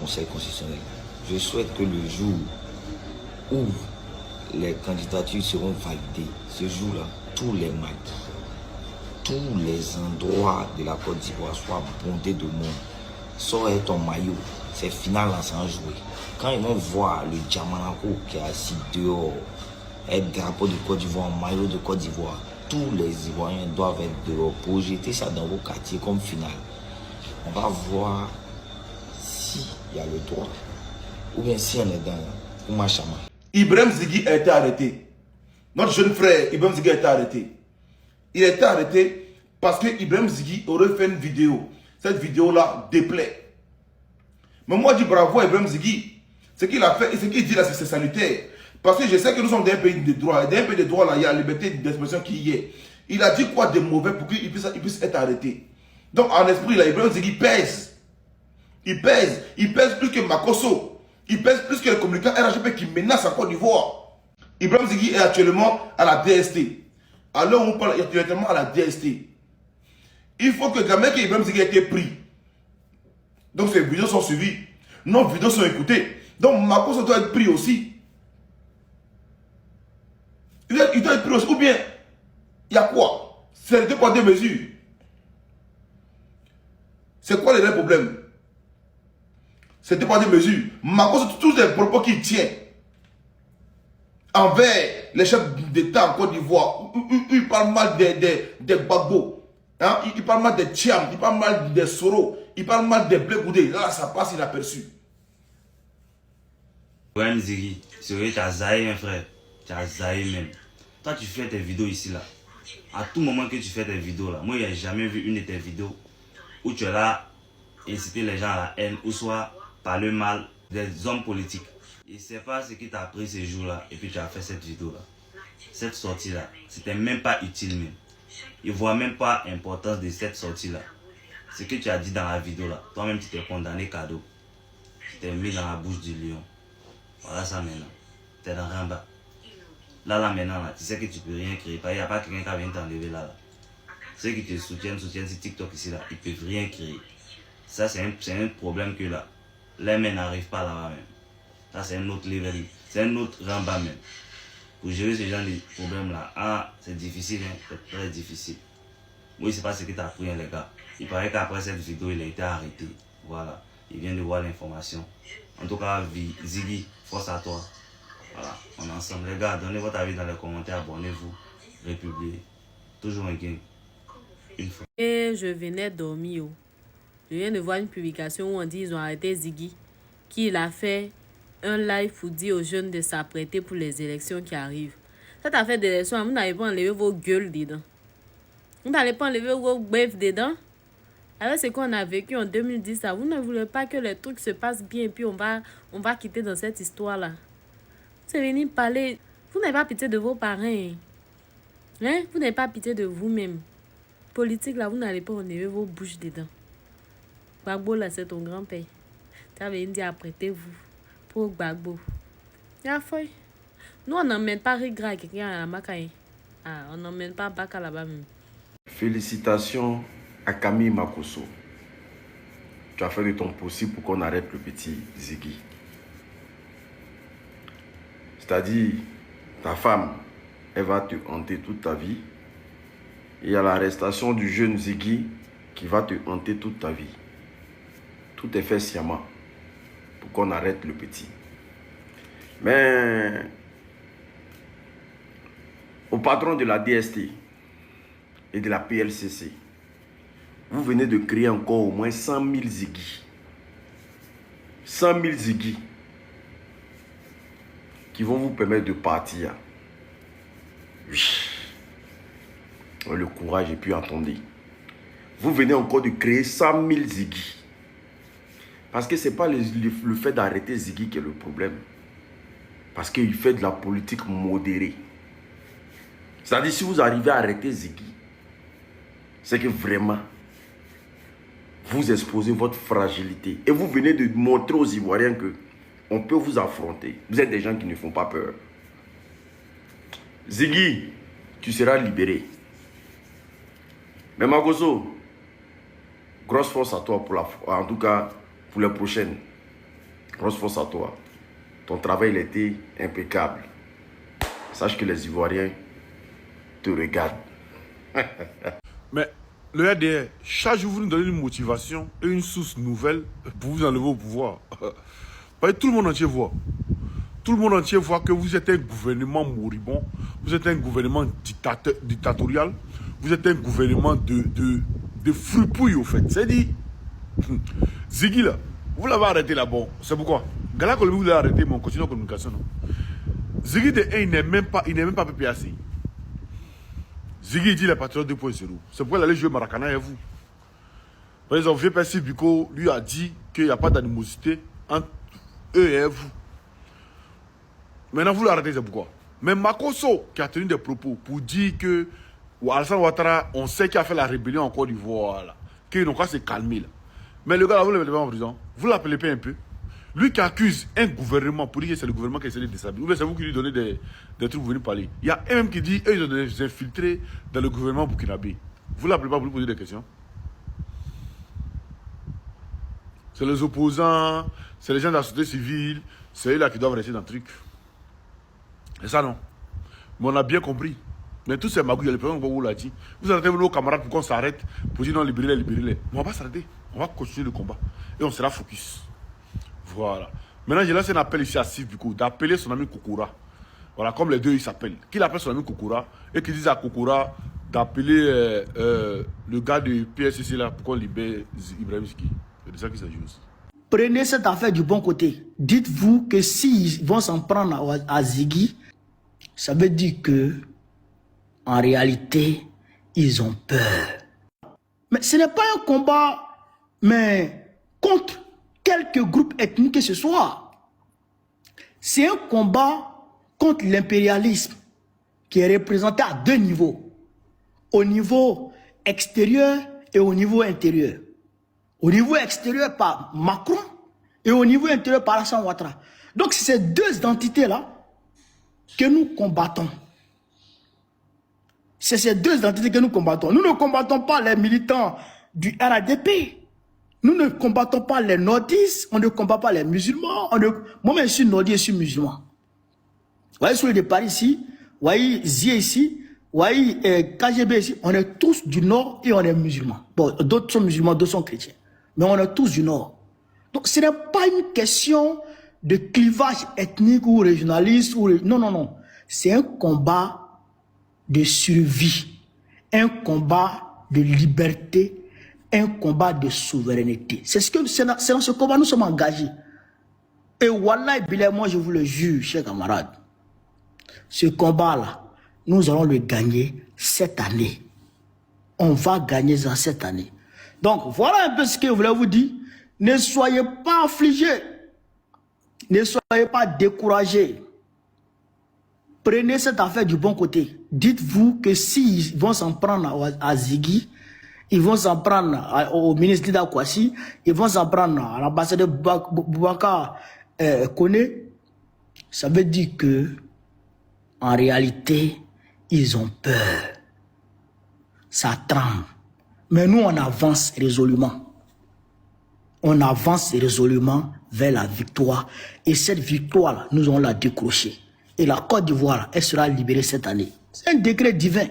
Conseil constitutionnel. Je souhaite que le jour où les candidatures seront validées, ce jour-là, tous les maquis, tous les endroits de la Côte d'Ivoire soient bondés de monde. Sors ton maillot, c'est final là sans jouer. Quand ils vont voir le Djamanako qui est assis dehors, avec le drapeau de Côte d'Ivoire, maillot de Côte d'Ivoire, tous les Ivoiriens doivent être dehors pour jeter ça dans vos quartiers comme final. On va voir s'il y a le droit ou bien si on est dans le Machama. Ibrahim Zigui a été arrêté. Notre jeune frère Ibrahim Zigui a été arrêté. Il a été arrêté parce que Ibrahim Zigui aurait fait une vidéo. Cette vidéo-là déplaît. Mais moi, je dis bravo à Ibrahim Zigui. Ce qu'il a fait et ce qu'il dit là, c'est salutaire. Parce que je sais que nous sommes dans un pays de droit. Et dans un pays de droit, là, il y a la liberté d'expression qui y est. Il a dit quoi de mauvais pour qu'il puisse être arrêté. Donc, en esprit, là, Ibrahim Zigui pèse. Il pèse. Il pèse plus que Makosso. Il pèse plus que les communicants RHP qui menacent en Côte d'Ivoire. Ibrahim Zigui est actuellement à la DST. À l'heure où on parle, il est actuellement à la DST. Il faut que quand même Ibrahim Zigui ait été pris. Donc, ces vidéos sont suivies. Nos vidéos sont écoutées. Donc, Makosso doit être pris aussi. Il doit être pris aussi. Ou bien, il y a quoi? C'est deux poids, deux mesures. C'est quoi les vrais problèmes? C'est deux poids, deux mesures. Makosso, tous les propos qu'il tient envers les chefs d'État en Côte d'Ivoire, il parle mal des Gbagbo, hein? Il parle mal des Tcham, il parle mal des Soro, il parle mal des Blé Goudé. Là, ça passe inaperçu. Ibrahim Zigui, c'est vrai, tu as zaï, mon frère. Tu as zaï même. Toi, tu fais tes vidéos ici, là. À tout moment que tu fais tes vidéos, là, moi, je n'ai jamais vu une de tes vidéos où tu es là, inciter les gens à la haine, ou soit parler mal des hommes politiques. Je ne sais pas ce qui t'a pris ces jours-là, et puis tu as fait cette vidéo-là. Cette sortie-là, c'était même pas utile même. Ils ne voient même pas l'importance de cette sortie-là. Ce que tu as dit dans la vidéo-là, toi-même, tu t'es condamné cadeau. Tu t'es mis dans la bouche du lion. Voilà ça maintenant. Tu es dans Ramba. Là maintenant, là, tu sais que tu peux rien créer. Il n'y a pas quelqu'un qui vient t'enlever là. Ceux qui te soutiennent sur TikTok ici, là, ils ne peuvent rien créer. Ça, c'est un problème que là, les mains n'arrivent pas là-bas même. Ça, c'est un autre level. C'est un autre Ramba même. Pour gérer ce genre de problèmes-là, ah, c'est difficile, hein, c'est très difficile. Moi, je ne sais pas ce que tu as pris, hein, les gars. Il paraît qu'après cette vidéo, il a été arrêté. Voilà. Il vient de voir l'information. En tout cas, Zigui, force à toi. Voilà, on est ensemble. Les gars, donnez votre avis dans les commentaires, abonnez-vous, républiez. Toujours un game. Une fois. Et je venais dormir. Je viens de voir une publication où on dit qu'ils ont arrêté Zigui, qu'il a fait un live pour dire aux jeunes de s'apprêter pour les élections qui arrivent. Cette affaire d'élection, vous n'allez pas enlever vos gueules dedans. Vous n'allez pas enlever vos bœufs dedans. Alors, c'est qu'on a vécu en 2010. Là. Vous ne voulez pas que les trucs se passent bien et puis on va quitter dans cette histoire-là. C'est venir parler. Vous n'avez pas pitié de vos parents. Hein? Vous n'avez pas pitié de vous-même. Politique, là, vous n'allez pas enlever vos bouches dedans. Gbagbo, là, c'est ton grand-père. Tu as venu dire apprêtez-vous pour Gbagbo. Ya foi. Nous, on n'emmène pas Rigra à quelqu'un à la Makaï. Ah, on n'emmène pas Baka là-bas même. Félicitations à Camille Makosso. Tu as fait de ton possible pour qu'on arrête le petit Zigui. C'est-à-dire, ta femme, elle va te hanter toute ta vie. Et il y a l'arrestation du jeune Zigui qui va te hanter toute ta vie. Tout est fait sciemment pour qu'on arrête le petit. Mais au patron de la DST et de la PLCC, vous venez de créer encore au moins 100 000 Zigui. 100 000 Zigui qui vont vous permettre de partir. Oui. Le courage et puis attendez. Vous venez encore de créer 100 000 Zigui. Parce que ce n'est pas le fait d'arrêter Zigui qui est le problème. Parce qu'il fait de la politique modérée. C'est-à-dire, si vous arrivez à arrêter Zigui, c'est que vraiment, vous exposez votre fragilité. Et vous venez de montrer aux Ivoiriens que on peut vous affronter. Vous êtes des gens qui ne font pas peur. Zigui, tu seras libéré. Mais Makosso, grosse force à toi, en tout cas pour les prochaines. Grosse force à toi. Ton travail, il était impeccable. Sache que les Ivoiriens te regardent. Mais le RDR, chaque jour, vous nous donnez une motivation et une source nouvelle pour vous enlever au pouvoir. Parce que tout le monde entier voit. Tout le monde entier voit que vous êtes un gouvernement moribond, vous êtes un gouvernement dictatorial, vous êtes un gouvernement de fripouille, au fait. C'est-à-dire, Ziggy, là, vous l'avez arrêté là-bas. C'est pourquoi Gala Colombi, vous l'avez arrêté, mais on continue la communication. Non? Ziggy, il n'est même pas PPAC. Ziggy dit les patriotes 2.0. C'est pourquoi il allait jouer Maracana et vous. Par exemple, vieux Percy Biko lui a dit qu'il n'y a pas d'animosité entre eux et vous. Maintenant, vous l'arrêtez, c'est pourquoi. Mais Makosso, qui a tenu des propos pour dire que Alassane Ouattara, on sait qu'il a fait la rébellion en Côte d'Ivoire, qu'il n'a qu'à se calmer. Là. Mais le gars, là, vous ne le mettez pas en prison. Vous l'appelez pas un peu. Lui qui accuse un gouvernement pour dire que c'est le gouvernement qui essaie de déstabiliser. Ou bien c'est vous qui lui donnez des trucs pour venir parler. Il y a un même qui dit qu'ils ont des infiltrés dans le gouvernement burkinabé. Vous l'appelez pas pour lui poser des questions. C'est les opposants, c'est les gens de la société civile, c'est eux là qui doivent rester dans le truc. C'est ça non. Mais on a bien compris. Mais tous ces magouilles, les présidents vous l'a dit. Vous arrêtez nos camarades pour qu'on s'arrête, pour dire non, libérez-les, libérez-les. Mais on va pas s'arrêter. On va continuer le combat. Et on sera focus. Voilà. Maintenant, j'ai lancé un appel ici à Sif Biko d'appeler son ami Kokora. Voilà, comme les deux ils s'appellent. Qu'il appelle son ami Kokora et qu'il dise à Kokora d'appeler le gars de PSCC là pour qu'on libère Ibrahim Ski. C'est de ça qu'il s'agit aussi. Prenez cette affaire du bon côté. Dites-vous que s'ils vont s'en prendre à Ziggy, ça veut dire que en réalité, ils ont peur. Mais ce n'est pas un combat mais contre quelques groupes ethniques que ce soit. C'est un combat contre l'impérialisme qui est représenté à deux niveaux. Au niveau extérieur et au niveau intérieur. Au niveau extérieur par Macron et au niveau intérieur par Alassane Ouattara. Donc c'est ces deux entités-là que nous combattons. C'est ces deux entités que nous combattons. Nous ne combattons pas les militants du RADP. Nous ne combattons pas les nordistes, on ne combat pas les musulmans. Moi-même, je suis nordiste, je suis musulman. Vous voyez, sur le départ ici, vous voyez, Zie ici, vous voyez, KGB ici, on est tous du nord et on est musulmans. Bon, d'autres sont musulmans, d'autres sont chrétiens. Mais on est tous du nord. Donc, ce n'est pas une question de clivage ethnique ou régionaliste. Non, non, non. C'est un combat de survie. Un combat de liberté. Un combat de souveraineté. C'est dans ce combat que nous sommes engagés. Et Wallah, moi je vous le jure, chers camarades, ce combat-là, nous allons le gagner cette année. On va gagner dans cette année. Donc, voilà un peu ce que je voulais vous dire. Ne soyez pas affligés. Ne soyez pas découragés. Prenez cette affaire du bon côté. Dites-vous que s'ils vont s'en prendre à Ziggy, ils vont s'en prendre au ministre Dida Kouassi, ils vont s'en prendre à l'ambassadeur Boubacar Koné. Ça veut dire que, en réalité, ils ont peur. Ça tremble. Mais nous, on avance résolument. On avance résolument vers la victoire. Et cette victoire-là, nous allons la décrocher. Et la Côte d'Ivoire, elle sera libérée cette année. C'est un décret divin.